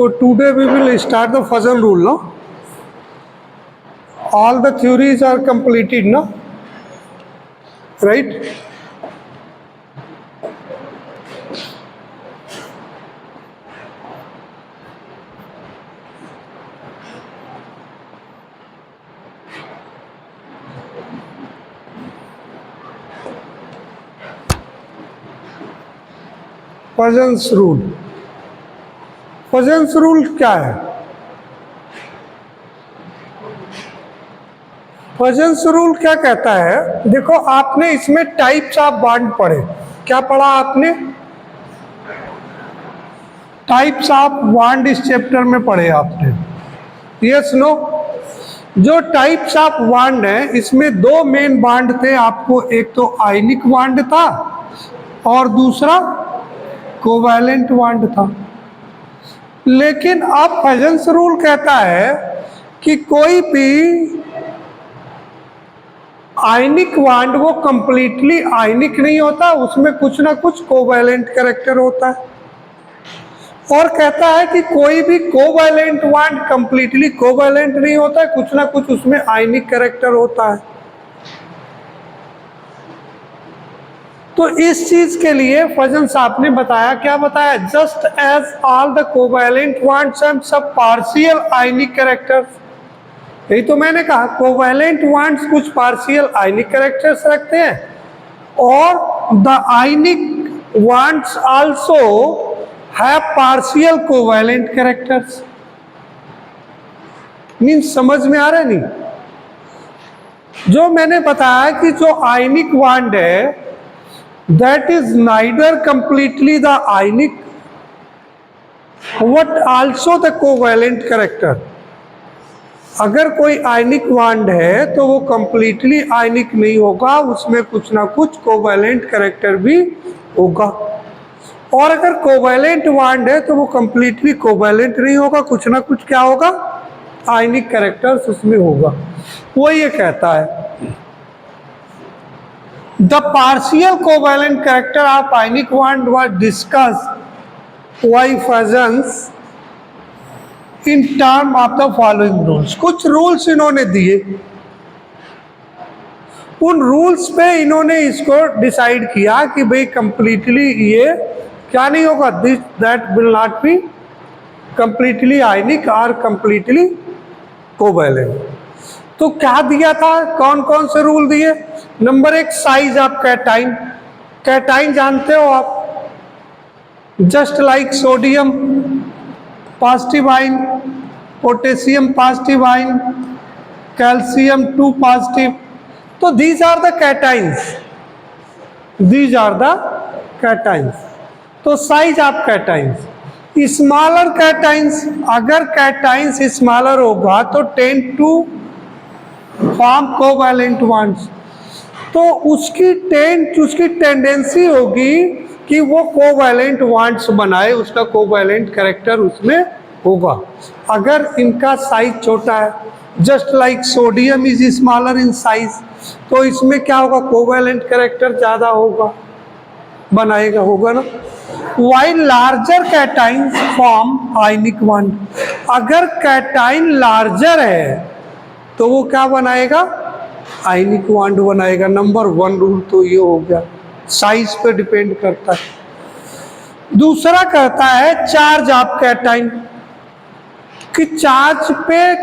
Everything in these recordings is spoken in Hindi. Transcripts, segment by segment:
So today we will start the fusion rule, no? All the theories are completed, no? Right? Poisson's rule. Poisson's rule क्या है? Poisson's rule क्या कहता है? देखो आपने इसमें टाइप्स ऑफ बॉन्ड पढ़े. क्या पढ़ा आपने? टाइप्स ऑफ बॉन्ड इस चैप्टर में पढ़े आपने. Yes no? जो टाइप्स ऑफ बॉन्ड है इसमें दो मेन बॉन्ड थे आपको. एक तो आयनिक बॉन्ड था और दूसरा कोवैलेंट बॉन्ड था. लेकिन अब पॉइजन्स रूल कहता है कि कोई भी आयनिक बॉन्ड वो कंप्लीटली आयनिक नहीं होता, उसमें कुछ ना कुछ कोवैलेंट कैरेक्टर होता है. और कहता है कि कोई भी कोवैलेंट बॉन्ड कंप्लीटली कोवैलेंट नहीं होता है, कुछ ना कुछ उसमें आयनिक कैरेक्टर होता है. तो इस चीज के लिए फजन साहब ने बताया, क्या बताया? Just as all the covalent bonds have सब पार्शियल आयनिक कैरेक्टर्स. यही तो मैंने कहा, कोवैलेंट बॉन्ड्स कुछ पार्शियल आयनिक कैरेक्टर्स रखते हैं और the ionic bonds also have partial covalent characters. Means समझ में आ रहा है नहीं? जो मैंने बताया कि जो आयनिक बॉन्ड है that is neither completely the ionic but also the covalent character. अगर कोई आयनिक बॉन्ड है तो वो कंप्लीटली आयनिक नहीं होगा, उसमें कुछ ना कुछ कोवैलेंट कैरेक्टर भी होगा. और अगर कोवैलेंट बॉन्ड है तो वो कंप्लीटली कोवैलेंट नहीं होगा, कुछ ना कुछ क्या होगा? आयनिक कैरेक्टर्स उसमें होगा. वो ये कहता है the partial covalent character of ionic bond was discussed by fusions in term of the following rules. कुछ रूल्स इन्होंने दिए, उन रूल्स पे इन्होंने इसको डिसाइड किया कि भाई कंप्लीटली ये क्या नहीं होगा, this that will not be completely ionic और कंप्लीटली कोवैलेंट. तो क्या दिया था? कौन कौन से रूल दिए? नंबर एक, साइज ऑफ कैटाइन. कैटाइन जानते हो आप, just like sodium positive ion, potassium positive ion, calcium 2 positive. तो these are the cations, these are the cations. तो size of cations. Smaller cations, अगर कैटाइन्स स्मॉलर होगा तो tend to form covalent bonds. तो उसकी टेंडेंसी होगी कि वो कोवैलेंट बॉन्ड्स बनाए, उसका कोवैलेंट कैरेक्टर उसमें होगा. अगर इनका साइज छोटा है, just like sodium is smaller in size, तो इसमें क्या होगा? कोवैलेंट कैरेक्टर ज़्यादा होगा, बनाएगा, होगा ना. While larger cations form ionic bond. अगर कैटाइन लार्जर है तो वो क्या बनाएगा? आयनिक बॉन्ड बनाएगा. नंबर 1 रूल तो ये हो गया, साइज पे डिपेंड करता है. दूसरा कहता है चार्ज ऑफ कैटाइन, कि चार्ज पे,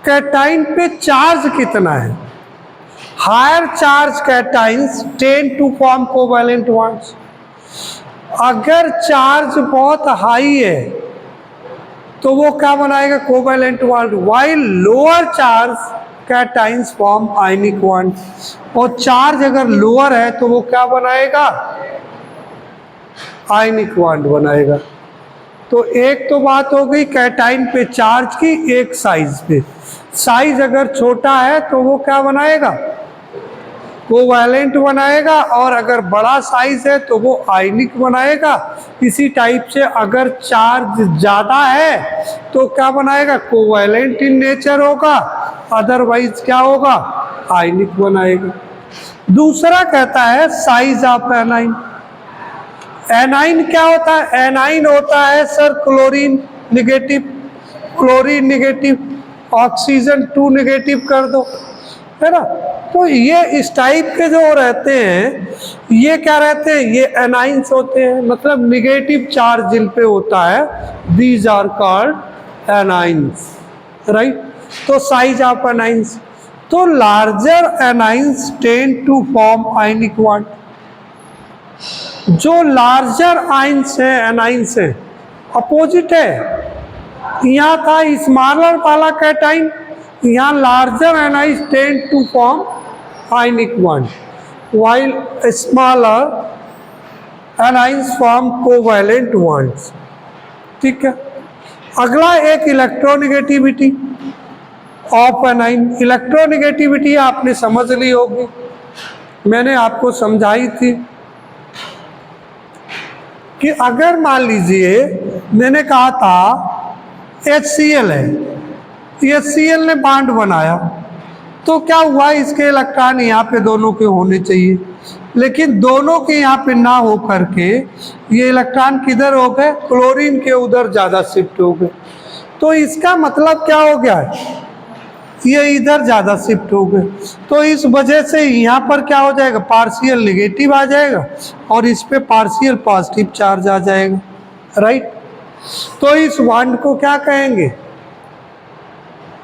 कैटाइन पे चार्ज कितना है. Higher charge cations tend to form covalent bonds. अगर चार्ज बहुत हाई है तो वो क्या बनाएगा? Covalent bond. While lower charge cations form ionic bond. और चार्ज अगर लोअर है तो वो क्या बनाएगा? आयनिक बॉन्ड बनाएगा. तो एक तो बात हो गई कैटाइन पे चार्ज की, एक साइज पे. साइज अगर छोटा है तो वो क्या बनाएगा? कोवैलेंट बनाएगा. और अगर बड़ा साइज है तो वो आयनिक बनाएगा. इसी टाइप से अगर चार्ज ज़्यादा है तो क्या बनाएगा? कोवैलेंट इन नेचर होगा, अदरवाइज क्या होगा? आयनिक बनाएगा. दूसरा कहता है साइज ऑफ एनाइन. एनाइन क्या होता है? एनाइन होता है sir chlorine negative, chlorine negative, oxygen 2 negative कर दो, है ना। तो ये इस टाइप के जो रहते हैं ये क्या रहते हैं, ये एनाइंस होते हैं, मतलब नेगेटिव चार्ज जिन पे होता है, these are called anions, right. तो साइज ऑफ एनाइंस, तो larger anions tend to form ionic bond. जो लार्जर आइंस है, एनाइंस है, अपोजिट है। यहाँ था स्मॉलर वाला कैटाइन, यहाँ larger anions tend to form ionic bond, while smaller anions form covalent bonds। ठीक है। अगला एक इलेक्ट्रोनेगेटिविटी ऑफ एनाइन। इलेक्ट्रोनेगेटिविटी आपने समझ ली होगी, मैंने आपको समझाई थी कि अगर मान लीजिए मैंने कहा था HCl है, HCl ने बॉन्ड बनाया, तो क्या हुआ, इसके इलेक्ट्रॉन यहाँ पे दोनों के होने चाहिए, लेकिन दोनों के यहाँ पे ना हो करके ये इलेक्ट्रॉन किधर हो गए, क्लोरीन के उधर ज़्यादा शिफ्ट हो गए। तो इसका मतलब क्या हो गया, ये इधर ज़्यादा शिफ्ट हो गए, तो इस वजह से यहाँ पर क्या हो जाएगा, पार्शियल नेगेटिव आ जाएगा और इस पे पार्शियल पॉजिटिव चार्ज आ जाएगा, राइट। तो इस बॉन्ड को क्या कहेंगे,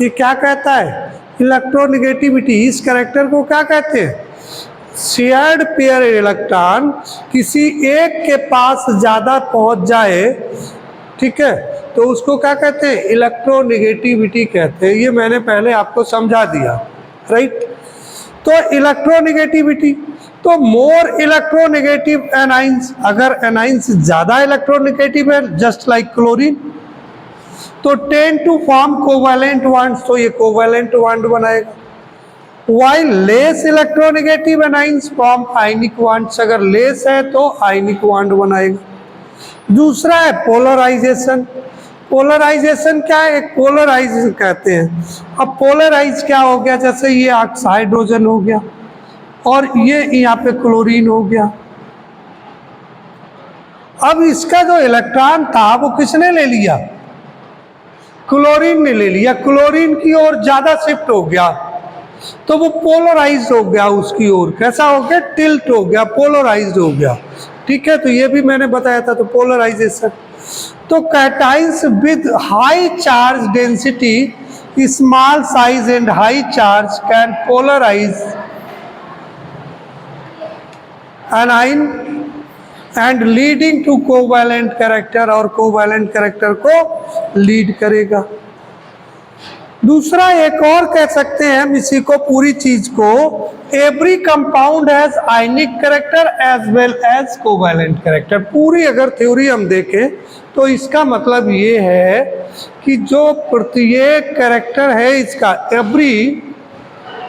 ये क्या कहता है, इलेक्ट्रोनेगेटिविटी। इस कैरेक्टर को क्या कहते हैं, शेयर्ड पेयर इलेक्ट्रॉन किसी एक के पास ज़्यादा पहुंच जाए, ठीक है, तो उसको क्या कहते हैं, इलेक्ट्रोनेगेटिविटी कहते हैं। ये मैंने पहले आपको समझा दिया, राइट। तो इलेक्ट्रोनेगेटिविटी, तो मोर इलेक्ट्रोनेगेटिव एनाइंस, अगर एनाइंस ज़्यादा इलेक्ट्रोनेगेटिव है जस्ट लाइक क्लोरीन, तो tend to form covalent bonds, तो ये कोवैलेंट बॉन्ड बनाएगा। while less electronegative anions form ionic bonds, अगर लेस है तो आयनिक बॉन्ड बनाएगा। दूसरा है पोलराइजेशन। पोलराइजेशन क्या है, एक पोलराइजेशन कहते हैं। अब पोलराइज क्या हो गया, जैसे ये हाइड्रोजन हो गया और ये यहाँ पे क्लोरीन हो गया। अब इसका जो इलेक्ट्रॉन था वो किसने ले लिया, क्लोरीन ने ले लिया, क्लोरीन की ओर ज्यादा शिफ्ट हो गया, तो वो पोलराइज हो गया उसकी ओर। कैसा हो गया, टिल्ट हो गया, पोलराइज हो गया, ठीक है। तो ये भी मैंने बताया था, तो पोलराइजेशन। तो cations with high charge density, small size and high charge can polarise anion and leading to covalent character, और कोवैलेंट कैरेक्टर को लीड करेगा। दूसरा एक और कह सकते हैं हम इसी को, पूरी चीज को, every compound has ionic character as well as covalent character. पूरी अगर थ्योरी हम देखें तो इसका मतलब ये है कि जो प्रत्येक कैरेक्टर है इसका, एवरी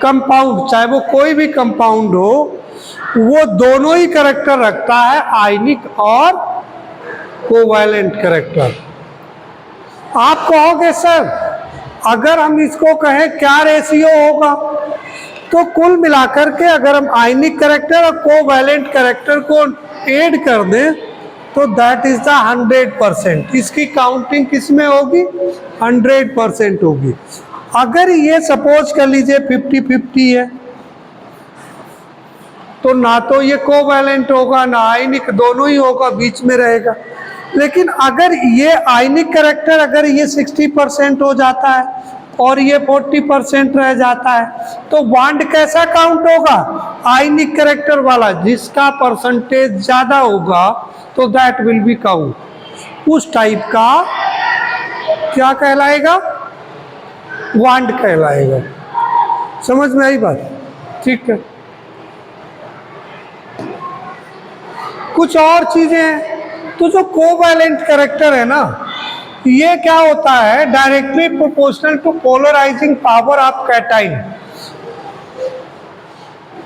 कंपाउंड, चाहे वो कोई भी कंपाउंड हो, वो दोनों ही कैरेक्टर रखता है, आयनिक और कोवैलेंट कैरेक्टर। आप कहोगे सर अगर हम इसको कहें क्या रेशियो होगा, तो कुल मिलाकर के अगर हम आयनिक कैरेक्टर और कोवैलेंट कैरेक्टर को ऐड कर दें तो दैट इज द 100%। इसकी काउंटिंग किस में होगी, 100% होगी। अगर ये सपोज कर लीजिए 50-50 है, तो ना तो ये कोवैलेंट होगा ना आयनिक, दोनों ही होगा, बीच में रहेगा। लेकिन अगर ये आयनिक कैरेक्टर, अगर ये 60% हो जाता है और ये 40% रह जाता है, तो बॉन्ड कैसा काउंट होगा, आयनिक कैरेक्टर वाला, जिसका परसेंटेज ज्यादा होगा तो दैट विल बी काउंट। उस टाइप का क्या कहलाएगा, बॉन्ड कहलाएगा। समझ में आई बात, ठीक है। कुछ और चीजें हैं, तो जो कोवैलेंट कैरेक्टर है ना, ये क्या होता है, directly proportional to polarising power of cation,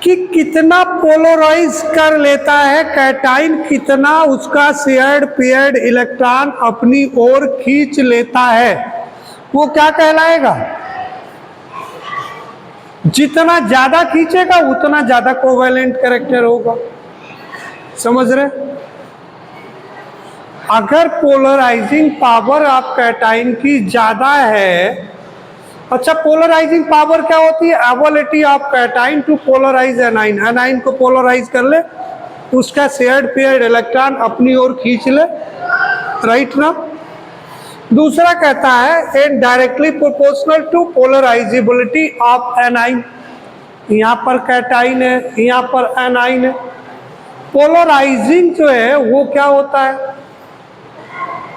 कि कितना पोलराइज कर लेता है कैटाइन, कितना उसका शेयर्ड पेयर्ड इलेक्ट्रॉन अपनी ओर खींच लेता है, वो क्या कहलाएगा। जितना ज्यादा खींचेगा उतना ज्यादा कोवैलेंट कैरेक्टर होगा। समझ रहे, अगर पोलराइजिंग पावर आप कैटाइन की ज़्यादा है, अच्छा पोलराइजिंग पावर क्या होती है? Ability of cation to polarise anion, anion को पोलराइज कर ले, उसका शेयर्ड पेयर्ड इलेक्ट्रॉन अपनी ओर खींच ले, राइट ना। दूसरा कहता है indirectly proportional to polarisability of anion, यहाँ पर कैटाइन है, यहाँ पर एनाइन है। पोलराइजिंग जो है वो क्या होता है?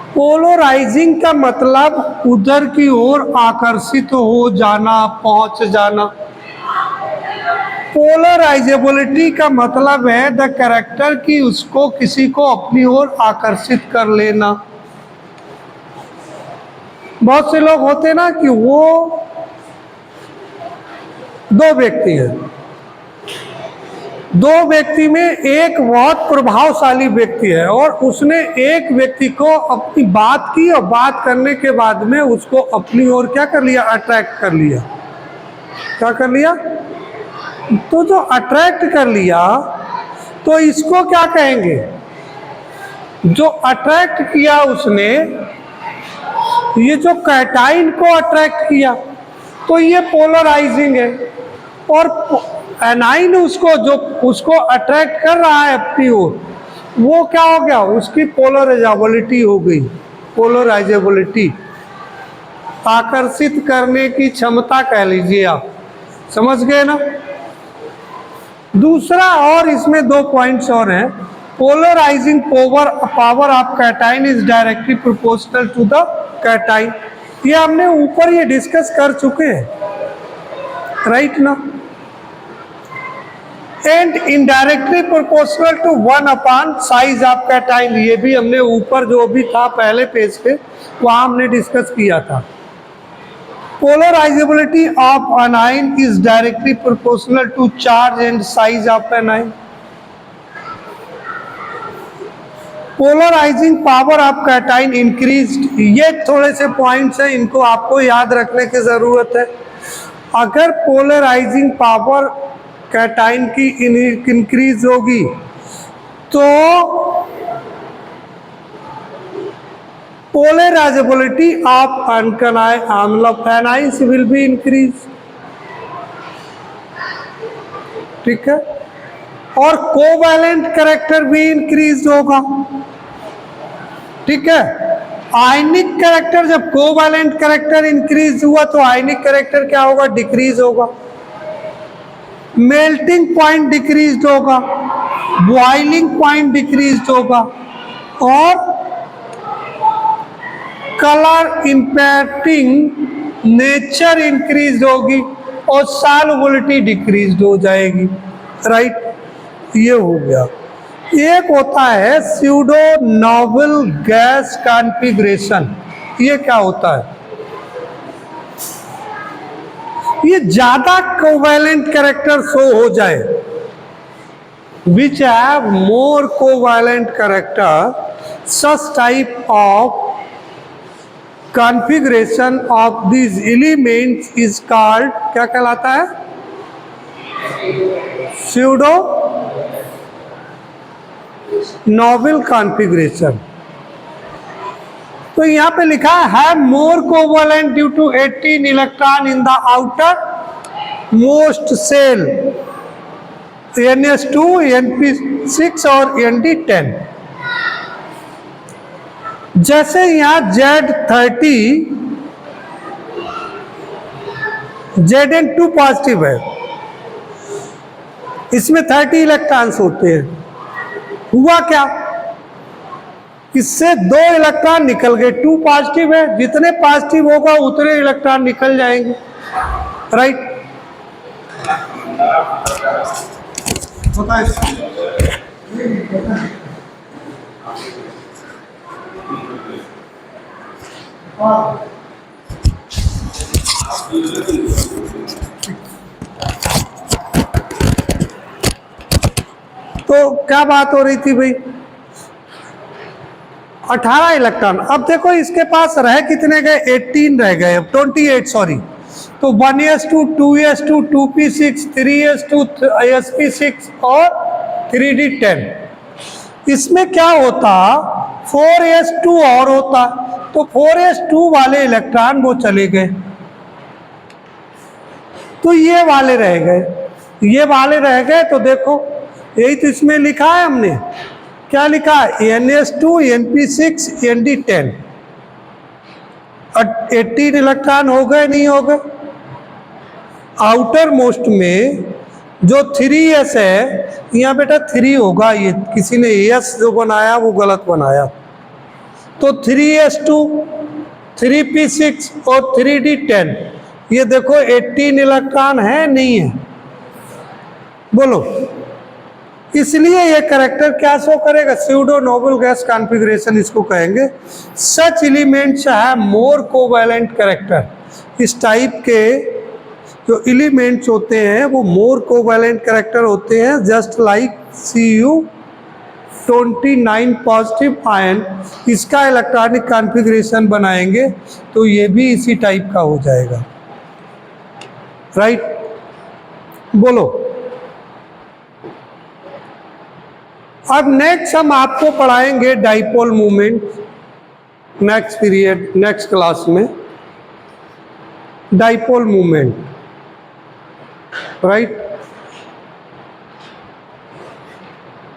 पोलराइजिंग का मतलब उधर की ओर आकर्षित हो जाना, पहुंच जाना। पोलराइजेबिलिटी का मतलब है द कैरेक्टर की उसको किसी को अपनी ओर आकर्षित कर लेना। बहुत से लोग होते ना कि वो दो व्यक्ति हैं, दो व्यक्ति में एक बहुत प्रभावशाली व्यक्ति है और उसने एक व्यक्ति को अपनी बात की और बात करने के बाद में उसको अपनी ओर क्या कर लिया? अट्रैक्ट कर लिया। क्या कर लिया? तो जो अट्रैक्ट कर लिया तो इसको क्या कहेंगे? जो अट्रैक्ट किया उसने, ये जो कैटाइन को अट्रैक्ट किया तो ये पोलराइजिंग है, और एनाइन उसको जो उसको अट्रैक्ट कर रहा है अपनी ओर, वो क्या हो गया? उसकी पोलराइजेबिलिटी हो गई। पोलराइजेबिलिटी आकर्षित करने की क्षमता कह लीजिए आप, समझ गए ना। दूसरा, और इसमें दो पॉइंट्स और हैं। Polarising power of cation is directly proportional to the cation, ये हमने ऊपर ये डिस्कस कर चुके हैं, राइट ना। And indirectly proportional to 1 upon size of cation, ये भी हमने ऊपर जो भी था पहले पेज पे वहां हमने डिस्कस किया था। Polarisability of anion is directly proportional to charge and size of anion. Polarising power of cation increased, ये थोड़े से पॉइंट्स हैं, इनको आपको याद रखने की जरूरत है। अगर पोलराइजिंग पावर कैटाइन की इंक्रीज होगी तो polarisability of anions will be increase, ठीक है। और कोवैलेंट कैरेक्टर भी इंक्रीज होगा, ठीक है। आयनिक कैरेक्टर, जब कोवैलेंट कैरेक्टर इंक्रीज हुआ तो आयनिक कैरेक्टर क्या होगा? डिक्रीज होगा। मेल्टिंग पॉइंट डिक्रीज होगा, बॉइलिंग पॉइंट डिक्रीज होगा, और कलर इंपैक्टिंग नेचर इंक्रीज होगी, और सॉल्युबिलिटी डिक्रीज हो जाएगी, राइट। ये हो गया। एक होता है स्यूडो नोबल गैस कॉन्फ़िगरेशन, ये क्या होता है? ये ज्यादा कोवैलेंट कैरेक्टर शो हो जाए, which have more covalent character, such type of configuration of this elements is called, क्या कहलाता है? Pseudo noble configuration. तो यहाँ पे लिखा है more covalent due to 18 electron in the outermost shell, NS2, NP6 और ND10। जैसे यहाँ Z30 Zn2 पॉजिटिव है, इसमें 30 इलेक्ट्रॉन्स होते हैं। हुआ क्या? इससे 2 इलेक्ट्रॉन निकल गए, 2 पॉजिटिव है, जितने पॉजिटिव होगा उतने इलेक्ट्रॉन निकल जाएंगे, राइट। तो क्या बात हो रही थी भाई? 18 इलेक्ट्रॉन। अब देखो इसके पास रह कितने गए? 18 रह गए, 28 सॉरी। तो 1s2, 2s2, 2p6, 3s2, sp6 और 3d10। इसमें क्या होता? 4s2 और होता तो 4s2 वाले इलेक्ट्रॉन वो चले गए, तो ये वाले रह गए, ये वाले रह गए। तो देखो यही तो इसमें लिखा है हमने, क्या लिखा है, NS2 NP6 ND10, 18 इलेक्ट्रॉन हो गए नहीं हो गए। आउटर मोस्ट में जो 3s है, यहाँ बेटा 3 होगा, ये किसी ने s जो बनाया वो गलत बनाया, तो 3s2 3p6 और 3d10, ये देखो 18 इलेक्ट्रॉन है नहीं है, बोलो। इसलिए ये कैरेक्टर क्या शो करेगा, स्यूडो नोबल गैस कॉन्फ़िगरेशन इसको कहेंगे। सच एलिमेंट्स है मोर कोवैलेंट कैरेक्टर, इस टाइप के जो एलिमेंट्स होते हैं वो मोर कोवैलेंट कैरेक्टर होते हैं, just like Cu29 positive ion, इसका इलेक्ट्रॉनिक कॉन्फ़िगरेशन बनाएंगे तो ये भी इसी टाइप का हो जाएगा, राइट, बोलो। अब नेक्स्ट हम आपको पढ़ाएंगे dipole movement, next period, next class में डाइपोल मूवमेंट, राइट।